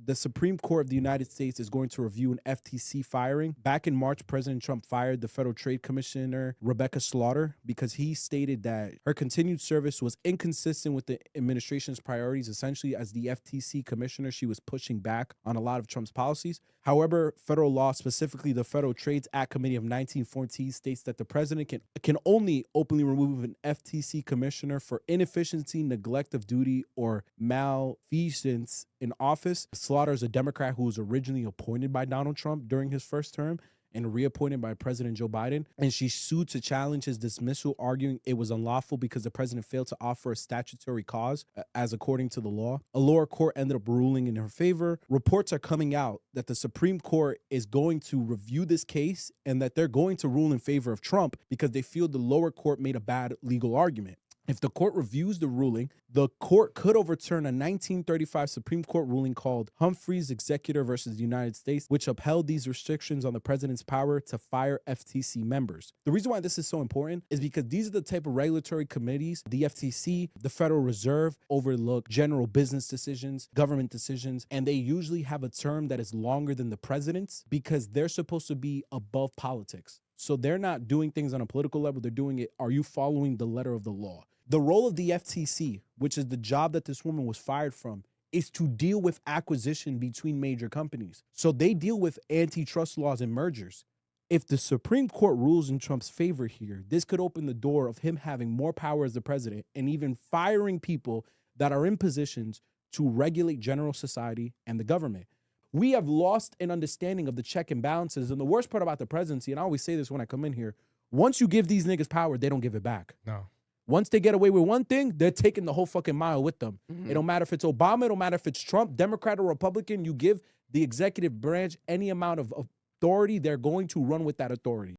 the Supreme Court of the United States is going to review an FTC firing. Back in March, President Trump fired the Federal Trade Commissioner, Rebecca Slaughter, because he stated that her continued service was inconsistent with the administration's priorities. Essentially, as the FTC commissioner, she was pushing back on a lot of Trump's policies. However, federal law, specifically the Federal Trades Act Committee of 1914, states that the president can only openly remove an FTC commissioner for inefficiency, neglect of duty, or malfeasance in office. Slaughter is a Democrat who was originally appointed by Donald Trump during his first term and reappointed by President Joe Biden. And she sued to challenge his dismissal, arguing it was unlawful because the president failed to offer a statutory cause, as according to the law. A lower court ended up ruling in her favor. Reports are coming out that the Supreme Court is going to review this case and that they're going to rule in favor of Trump because they feel the lower court made a bad legal argument. If the court reviews the ruling, the court could overturn a 1935 Supreme Court ruling called Humphreys Executor versus the United States, which upheld these restrictions on the president's power to fire FTC members. The reason why this is so important is because these are the type of regulatory committees, the FTC, the Federal Reserve, overlook general business decisions, government decisions, and they usually have a term that is longer than the president's because they're supposed to be above politics. So they're not doing things on a political level. They're doing it, are you following the letter of the law? The role of the FTC, which is the job that this woman was fired from, is to deal with acquisition between major companies. So they deal with antitrust laws and mergers. If the Supreme Court rules in Trump's favor here, this could open the door of him having more power as the president and even firing people that are in positions to regulate general society and the government. We have lost an understanding of the check and balances. And the worst part about the presidency, and I always say this when I come in here, once you give these niggas power, they don't give it back. No. Once they get away with one thing, they're taking the whole fucking mile with them. It don't matter if it's Obama, it don't matter if it's Trump, Democrat or Republican, you give the executive branch any amount of authority, they're going to run with that authority.